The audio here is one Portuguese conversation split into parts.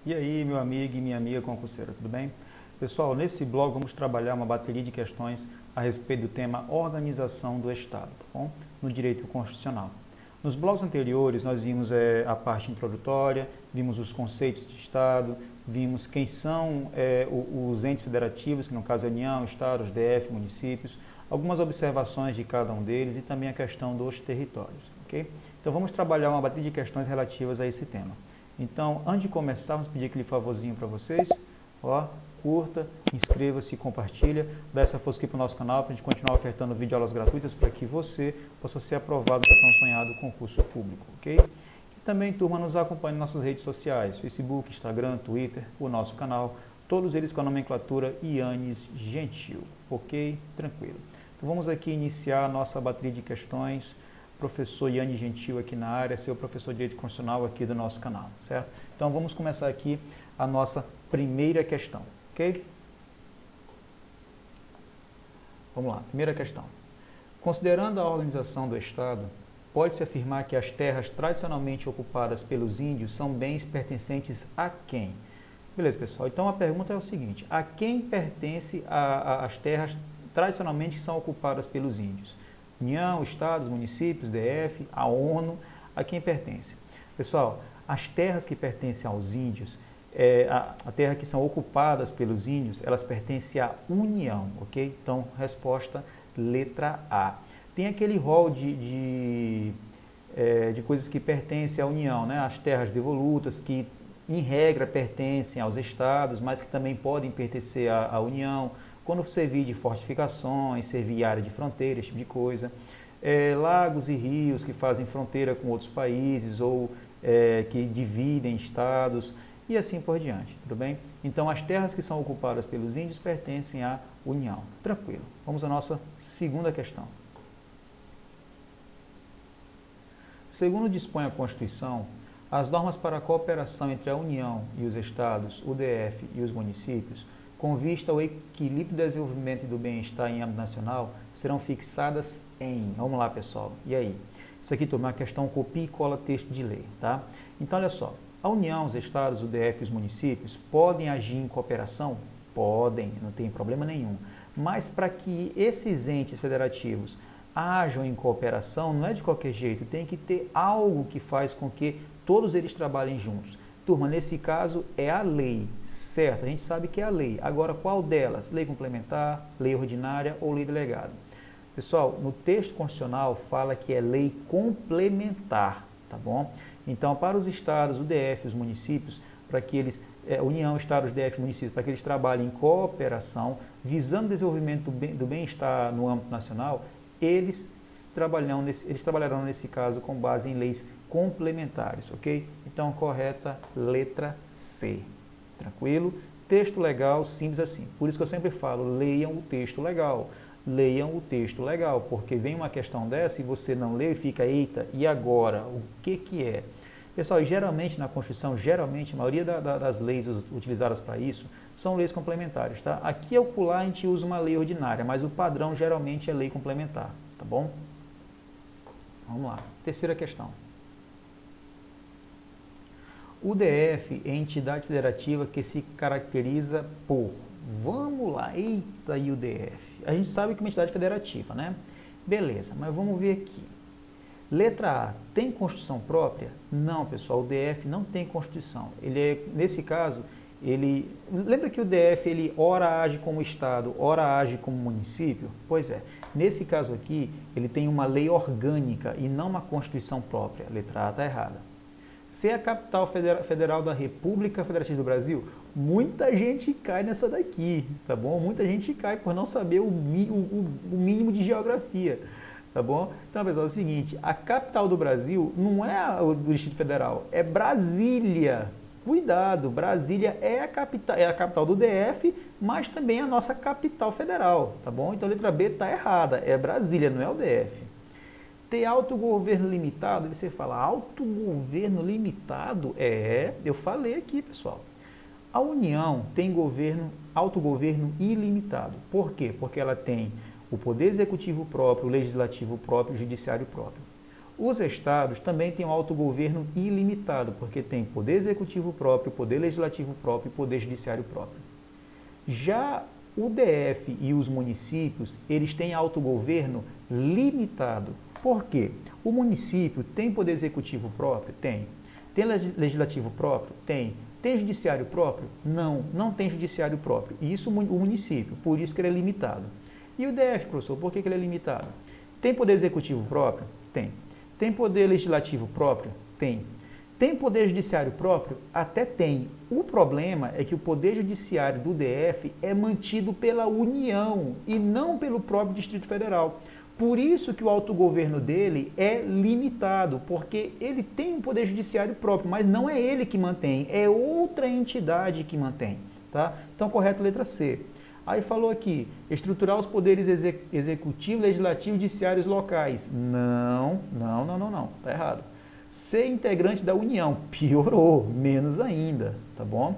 E aí, meu amigo e minha amiga concurseira, tudo bem? Pessoal, nesse blog vamos trabalhar uma bateria de questões a respeito do tema organização do Estado, tá bom? No direito constitucional. Nos blogs anteriores nós vimos a parte introdutória, vimos os conceitos de Estado, vimos quem são os entes federativos, que no caso é a União, Estados, DF, municípios, algumas observações de cada um deles e também a questão dos territórios, ok? Então vamos trabalhar uma bateria de questões relativas a esse tema. Então, antes de começar, vamos pedir aquele favorzinho para vocês, ó, curta, inscreva-se, compartilha, dá essa força aqui para o nosso canal, para a gente continuar ofertando videoaulas gratuitas para que você possa ser aprovado no seu tão sonhado concurso público, ok? E também, turma, nos acompanhe nas nossas redes sociais, Facebook, Instagram, Twitter, o nosso canal, todos eles com a nomenclatura Yannis Gentil, ok? Tranquilo. Então vamos aqui iniciar a nossa bateria de questões. Professor Yannis Gentil aqui na área, seu professor de Direito Constitucional aqui do nosso canal, certo? Então vamos começar aqui a nossa primeira questão, ok? Vamos lá, primeira questão. Considerando a organização do Estado, pode-se afirmar que as terras tradicionalmente ocupadas pelos índios são bens pertencentes a quem? Beleza, pessoal? Então a pergunta é o seguinte, a quem pertence as terras tradicionalmente que são ocupadas pelos índios? União, Estados, municípios, DF, a ONU, a quem pertence? Pessoal, as terras que pertencem aos índios, a terra que são ocupadas pelos índios, elas pertencem à União, ok? Então, resposta letra A. Tem aquele rol de coisas que pertencem à União, né? As terras devolutas, que em regra pertencem aos Estados, mas que também podem pertencer à União, quando servir de fortificações, servir área de fronteira, esse tipo de coisa. Lagos e rios que fazem fronteira com outros países ou que dividem estados e assim por diante, tudo bem? Então, as terras que são ocupadas pelos índios pertencem à União. Tranquilo. Vamos à nossa segunda questão. Segundo dispõe a Constituição, as normas para a cooperação entre a União e os estados, o DF e os municípios, com vista ao equilíbrio do desenvolvimento e do bem-estar em âmbito nacional, serão fixadas em... Vamos lá, pessoal. E aí? Isso aqui, turma, é uma questão copia e cola texto de lei, tá? Então, olha só. A União, os estados, o DF e os municípios podem agir em cooperação? Podem, não tem problema nenhum. Mas para que esses entes federativos ajam em cooperação, não é de qualquer jeito. Tem que ter algo que faz com que todos eles trabalhem juntos. Turma, nesse caso é a lei, certo? A gente sabe que é a lei. Agora, qual delas? Lei complementar, lei ordinária ou lei delegada? Pessoal, no texto constitucional fala que é lei complementar, tá bom? Então, para os estados, o DF, os municípios, para que eles, União, Estados, DF, municípios, para que eles trabalhem em cooperação, visando o desenvolvimento do bem-estar no âmbito nacional, eles trabalharão nesse caso com base em leis complementares, ok? Então, correta, letra C. Tranquilo? Texto legal, simples assim. Por isso que eu sempre falo, leiam o texto legal. Leiam o texto legal, porque vem uma questão dessa e você não lê e fica, eita, e agora? O que é? Pessoal, geralmente na Constituição, a maioria das leis utilizadas para isso são leis complementares, tá? Aqui ao pular a gente usa uma lei ordinária, mas o padrão geralmente é lei complementar, tá bom? Vamos lá. Terceira questão. O DF é entidade federativa que se caracteriza por... Vamos lá, eita, e o DF? A gente sabe que é uma entidade federativa, né? Beleza, mas vamos ver aqui. Letra A, tem Constituição própria? Não, pessoal, o DF não tem Constituição. Nesse caso, lembra que o DF, ele ora age como Estado, ora age como município? Pois é, nesse caso aqui, ele tem uma lei orgânica e não uma Constituição própria. Letra A está errada. Se é a capital federal da República Federativa do Brasil, muita gente cai nessa daqui, tá bom? Muita gente cai por não saber o mínimo de geografia, tá bom? Então, pessoal, é o seguinte, a capital do Brasil não é o do Distrito Federal, é Brasília. Cuidado, Brasília é a capital do DF, mas também é a nossa capital federal, tá bom? Então, a letra B está errada, é Brasília, não é o DF. Ter autogoverno limitado, você fala, autogoverno limitado? Eu falei aqui, pessoal. A União tem autogoverno ilimitado. Por quê? Porque ela tem o poder executivo próprio, o legislativo próprio, o judiciário próprio. Os estados também têm um autogoverno ilimitado, porque tem poder executivo próprio, poder legislativo próprio e poder judiciário próprio. Já o DF e os municípios, eles têm autogoverno limitado. Por quê? O município tem poder executivo próprio? Tem. Tem legislativo próprio? Tem. Tem judiciário próprio? Não, não tem judiciário próprio. E isso o município, por isso que ele é limitado. E o DF, professor, por que ele é limitado? Tem poder executivo próprio? Tem. Tem poder legislativo próprio? Tem. Tem poder judiciário próprio? Até tem. O problema é que o poder judiciário do DF é mantido pela União e não pelo próprio Distrito Federal. Por isso que o autogoverno dele é limitado, porque ele tem um poder judiciário próprio, mas não é ele que mantém, é outra entidade que mantém. Tá? Então, correto, letra C. Aí falou aqui, estruturar os poderes executivo, legislativo e judiciários locais. Não, tá errado. Ser integrante da União, piorou, menos ainda, tá bom?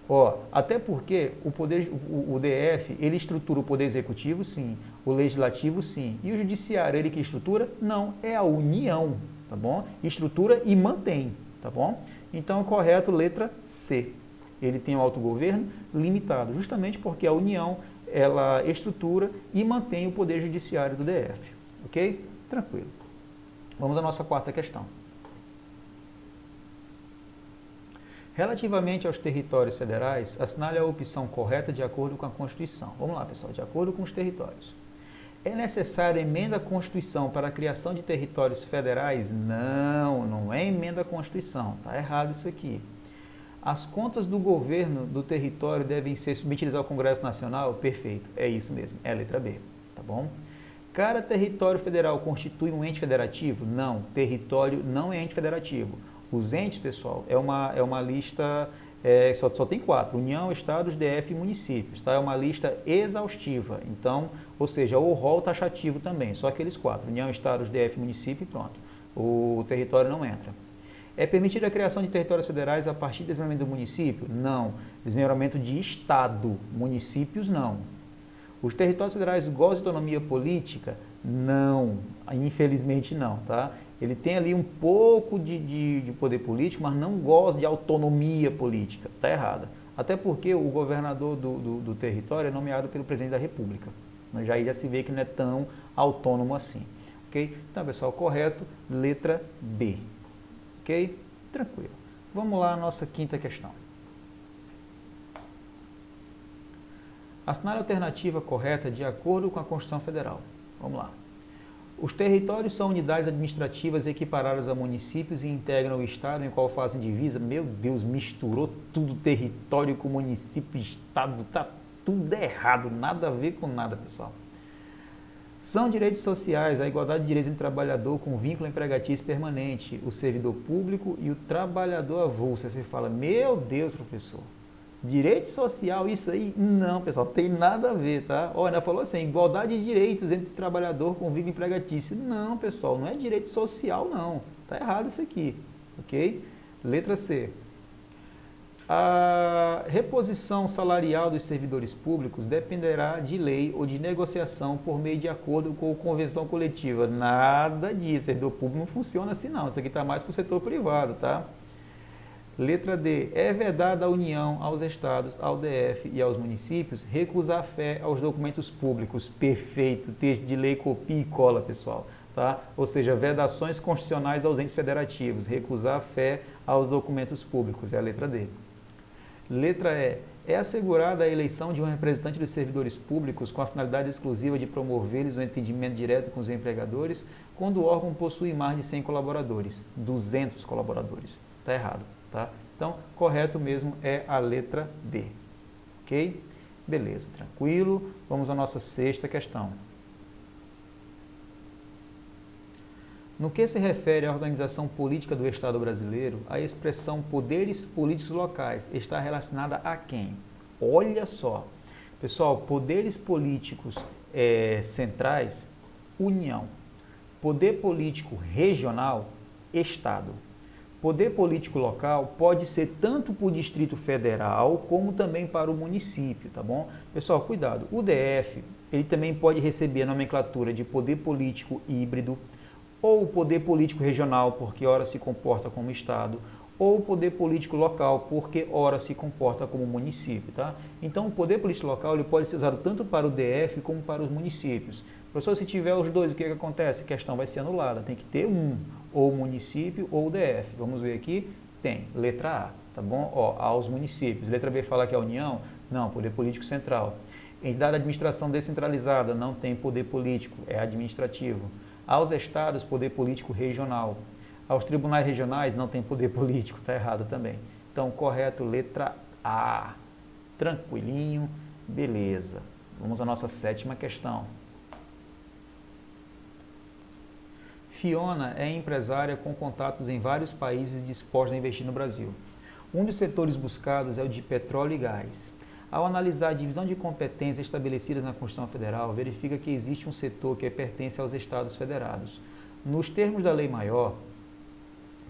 Ó, até porque o DF, ele estrutura o poder executivo, sim, o legislativo, sim, e o judiciário, ele que estrutura? Não, é a União, tá bom? Estrutura e mantém, tá bom? Então, correto, letra C. Ele tem um autogoverno limitado, justamente porque a União, ela estrutura e mantém o poder judiciário do DF, ok? Tranquilo. Vamos à nossa quarta questão. Relativamente aos territórios federais, assinale a opção correta de acordo com a Constituição. Vamos lá, pessoal, de acordo com os territórios. É necessária emenda à Constituição para a criação de territórios federais? Não, não é emenda à Constituição, está errado isso aqui. As contas do governo do território devem ser submetidas ao Congresso Nacional? Perfeito, é isso mesmo, é a letra B, tá bom? Cada território federal constitui um ente federativo? Não, território não é ente federativo. Os entes, pessoal, é uma lista, só tem 4, União, Estados, DF e municípios, tá? É uma lista exaustiva, então, ou seja, o rol taxativo também, só aqueles 4, União, Estados, DF e município e pronto, o território não entra. É permitida a criação de territórios federais a partir do desmembramento do município? Não. Desmembramento de Estado. Municípios, não. Os territórios federais gozam de autonomia política? Não. Infelizmente, não. Tá? Ele tem ali um pouco de poder político, mas não goza de autonomia política. Está errada. Até porque o governador do território é nomeado pelo presidente da República. Já se vê que não é tão autônomo assim. Okay? Então, pessoal, correto, letra B. Ok? Tranquilo. Vamos lá à nossa quinta questão. Assinale a alternativa correta de acordo com a Constituição Federal. Vamos lá. Os territórios são unidades administrativas equiparadas a municípios e integram o Estado em qual fazem divisa. Meu Deus, misturou tudo, território com município, Estado, tá tudo errado, nada a ver com nada, pessoal. São direitos sociais, a igualdade de direitos entre o trabalhador com vínculo empregatício permanente, o servidor público e o trabalhador avulso. Aí você fala, meu Deus, professor, direito social, isso aí? Não, pessoal, tem nada a ver, tá? Olha, ela falou assim, igualdade de direitos entre o trabalhador com vínculo empregatício. Não, pessoal, não é direito social, não. Tá errado isso aqui, ok? Letra C. A reposição salarial dos servidores públicos dependerá de lei ou de negociação por meio de acordo com convenção coletiva. Nada disso, servidor público não funciona assim não, isso aqui está mais para o setor privado, tá? Letra D. É vedada à União, aos estados, ao DF e aos municípios recusar fé aos documentos públicos. Perfeito, texto de lei copia e cola, pessoal. Tá? Ou seja, vedações constitucionais aos entes federativos, recusar fé aos documentos públicos, é a letra D. Letra E. É assegurada a eleição de um representante dos servidores públicos com a finalidade exclusiva de promover-lhes o entendimento direto com os empregadores quando o órgão possui mais de 100 colaboradores, 200 colaboradores. Está errado, tá? Então, correto mesmo é a letra D. Ok? Beleza, tranquilo. Vamos à nossa sexta questão. No que se refere à organização política do Estado brasileiro, a expressão poderes políticos locais está relacionada a quem? Olha só, pessoal, poderes políticos centrais, União. Poder político regional, Estado. Poder político local pode ser tanto para o Distrito Federal, como também para o município, tá bom? Pessoal, cuidado, o DF, ele também pode receber a nomenclatura de poder político híbrido. ou o poder político regional, porque ora se comporta como Estado, ou o poder político local, porque ora se comporta como município, tá? Então, o poder político local ele pode ser usado tanto para o DF como para os municípios. Professor, se tiver os dois, o que acontece? A questão vai ser anulada, tem que ter um, ou o município ou o DF. Vamos ver aqui, tem, letra A, tá bom? Ó, aos municípios. Letra B fala que é a União? Não, poder político central. Entidade de administração descentralizada, não tem poder político, é administrativo. Aos estados, poder político regional. Aos tribunais regionais, não tem poder político, está errado também. Então, correto, letra A. Tranquilinho, beleza. Vamos à nossa 7ª questão. Fiona é empresária com contatos em vários países dispostos a investir no Brasil. Um dos setores buscados é o de petróleo e gás. Ao analisar a divisão de competências estabelecidas na Constituição Federal, verifica que existe um setor que pertence aos Estados federados. Nos termos da Lei Maior,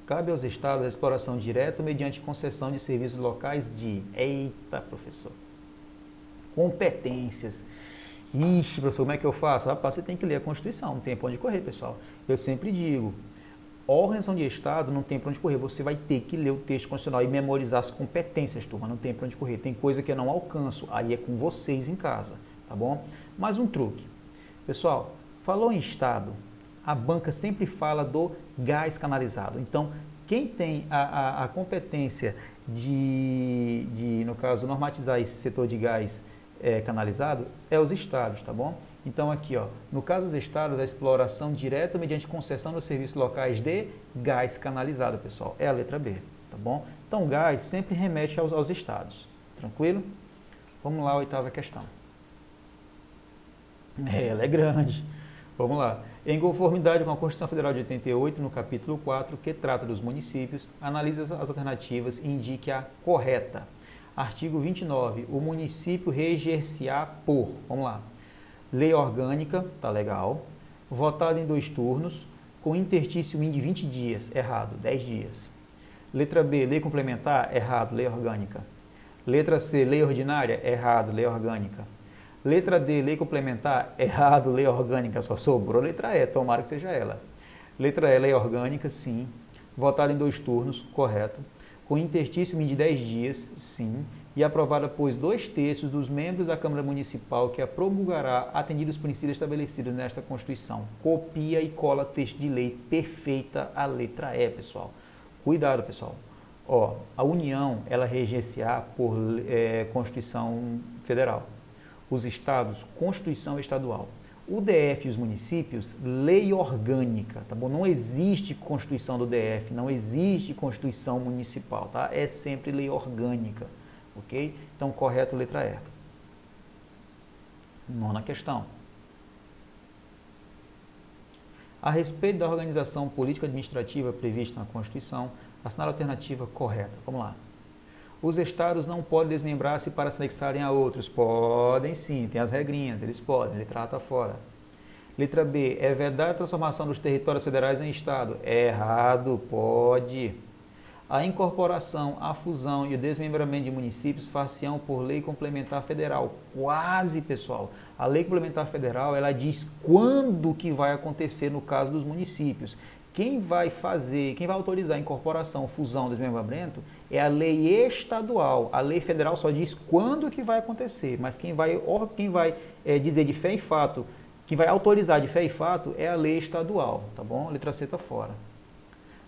cabe aos Estados a exploração direta mediante concessão de serviços locais de... Eita, professor! Competências. Ixi, professor, como é que eu faço? Rapaz, você tem que ler a Constituição, não tem para onde correr, pessoal. Eu sempre digo, organização de Estado não tem para onde correr. Você vai ter que ler o texto constitucional e memorizar as competências, turma. Não tem para onde correr. Tem coisa que eu não alcanço. Aí é com vocês em casa, tá bom? Mais um truque. Pessoal, falou em Estado, a banca sempre fala do gás canalizado. Então, quem tem a competência de, no caso, normatizar esse setor de gás canalizado, é os Estados, tá bom? Então, aqui, ó, no caso dos Estados, a exploração direta mediante concessão dos serviços locais de gás canalizado, pessoal. É a letra B, tá bom? Então, gás sempre remete aos Estados. Tranquilo? Vamos lá, a 8ª questão. Ela é grande. Vamos lá. Em conformidade com a Constituição Federal de 88, no capítulo 4, que trata dos municípios, analise as alternativas e indique a correta. Artigo 29. O município reger-se-á por... Vamos lá. Lei orgânica, tá legal. Votado em 2 turnos, com interstício de 20 dias. Errado, 10 dias. Letra B. Lei complementar. Errado, lei orgânica. Letra C. Lei ordinária. Errado, lei orgânica. Letra D, lei complementar, errado, lei orgânica, só sobrou letra E, tomara que seja ela. Letra E, lei orgânica, sim. Votada em 2 turnos, correto. Com interstício de 10 dias, sim. E aprovada por 2/3 dos membros da Câmara Municipal que a promulgará, atendidos os princípios estabelecidos nesta Constituição. Copia e cola texto de lei, perfeita a letra E, pessoal. Cuidado, pessoal. Ó, a União, ela reger-se-á por Constituição Federal. Os estados, Constituição Estadual. O DF e os municípios, lei orgânica, tá bom? Não existe Constituição do DF, não existe Constituição Municipal, tá? É sempre lei orgânica, ok? Então, correto, letra E. 9ª questão. A respeito da organização política administrativa prevista na Constituição, assinale a alternativa correta. Vamos lá. Os estados não podem desmembrar-se para se anexarem a outros. Podem sim, tem as regrinhas, eles podem, letra A está fora. Letra B, é vedada a transformação dos territórios federais em estado. É errado, pode. A incorporação, a fusão e o desmembramento de municípios far-se-ão por lei complementar federal. Quase, pessoal. A lei complementar federal, ela diz quando que vai acontecer no caso dos municípios. Quem vai autorizar a incorporação, fusão, desmembramento é a lei estadual. A lei federal só diz quando que vai acontecer, mas quem vai dizer de fé e fato, quem vai autorizar de fé e fato é a lei estadual, tá bom? Letra C está fora.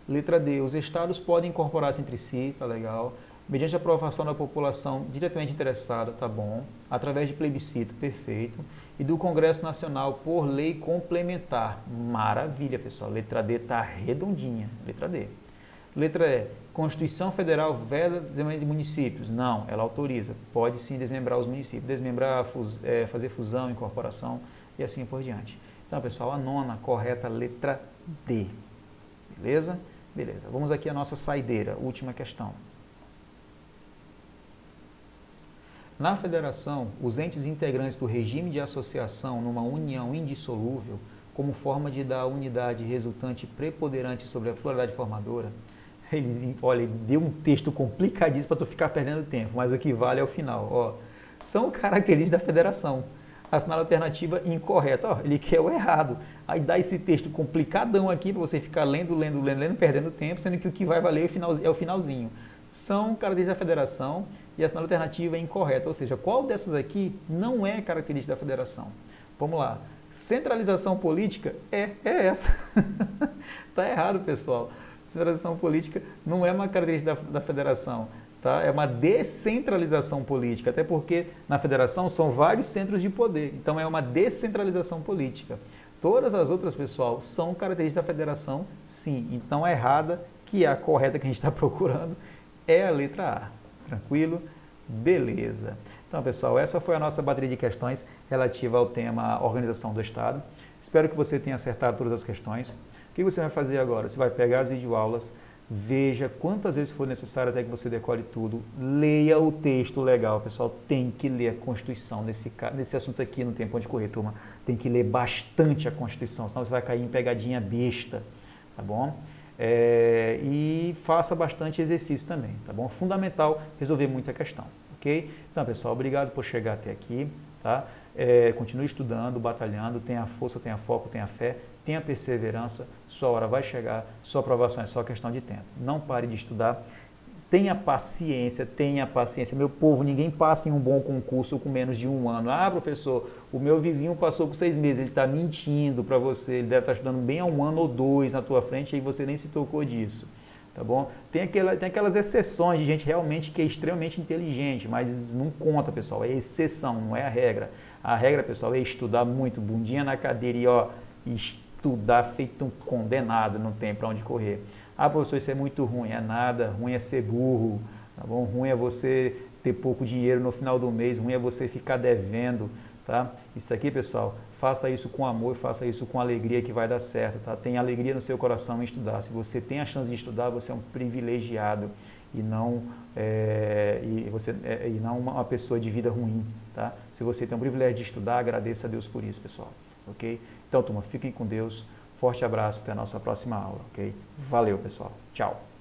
Letra D, os estados podem incorporar-se entre si, tá legal, mediante a aprovação da população diretamente interessada, tá bom, através de plebiscito, perfeito, e do Congresso Nacional por lei complementar. Maravilha, pessoal. Letra D está redondinha. Letra D. Letra E. Constituição Federal veda desmembramento de municípios. Não, ela autoriza. Pode sim desmembrar os municípios. Desmembrar, fazer fusão, incorporação e assim por diante. Então, pessoal, a 9ª correta, letra D. Beleza? Beleza. Vamos aqui à nossa saideira. Última questão. Na federação, os entes integrantes do regime de associação numa união indissolúvel, como forma de dar unidade resultante preponderante sobre a pluralidade formadora, olha, deu um texto complicadíssimo para tu ficar perdendo tempo, mas o que vale é o final. Ó, são características da federação. Assinale a alternativa incorreta. Ó, ele quer o errado. Aí dá esse texto complicadão aqui para você ficar lendo, perdendo tempo, sendo que o que vai valer é o finalzinho. São características da federação e a assinale a alternativa é incorreta. Ou seja, qual dessas aqui não é característica da federação? Vamos lá. Centralização política é essa. Tá errado, pessoal. Centralização política não é uma característica da federação. Tá? É uma descentralização política, até porque na federação são vários centros de poder, então é uma descentralização política. Todas as outras, pessoal, são características da federação, sim. Então a errada, que é a correta que a gente está procurando, é a letra A. Tranquilo? Beleza. Então, pessoal, essa foi a nossa bateria de questões relativa ao tema organização do Estado. Espero que você tenha acertado todas as questões. O que você vai fazer agora? Você vai pegar as videoaulas, veja quantas vezes for necessário até que você decore tudo, leia o texto legal, pessoal, tem que ler a Constituição nesse assunto aqui, não tem ponto de correr, turma, tem que ler bastante a Constituição, senão você vai cair em pegadinha besta, tá bom? E faça bastante exercício também, tá bom? Fundamental resolver muita questão, ok? Então, pessoal, obrigado por chegar até aqui, tá? Continue estudando, batalhando, tenha força, tenha foco, tenha fé, tenha perseverança, sua hora vai chegar, sua aprovação é só questão de tempo. Não pare de estudar, tenha paciência, meu povo, ninguém passa em um bom concurso com menos de 1 ano. Ah, professor, o meu vizinho passou com 6 meses, ele está mentindo para você, ele deve estar estudando bem há 1 ano ou 2 na tua frente e você nem se tocou disso. Tá bom? Tem aquelas exceções de gente realmente que é extremamente inteligente, mas não conta, pessoal, é exceção, não é a regra. A regra, pessoal, é estudar muito, bundinha na cadeira e ó, estudar feito um condenado, não tem para onde correr. Ah, professor, isso é muito ruim. É nada, ruim é ser burro, tá bom? Ruim é você ter pouco dinheiro no final do mês, ruim é você ficar devendo, tá? Isso aqui, pessoal, faça isso com amor, faça isso com alegria que vai dar certo, tá? Tenha alegria no seu coração em estudar. Se você tem a chance de estudar, você é um privilegiado e não uma pessoa de vida ruim, tá? Se você tem o privilégio de estudar, agradeça a Deus por isso, pessoal, ok? Então, turma, fiquem com Deus. Forte abraço, até a nossa próxima aula, ok? Valeu, pessoal. Tchau.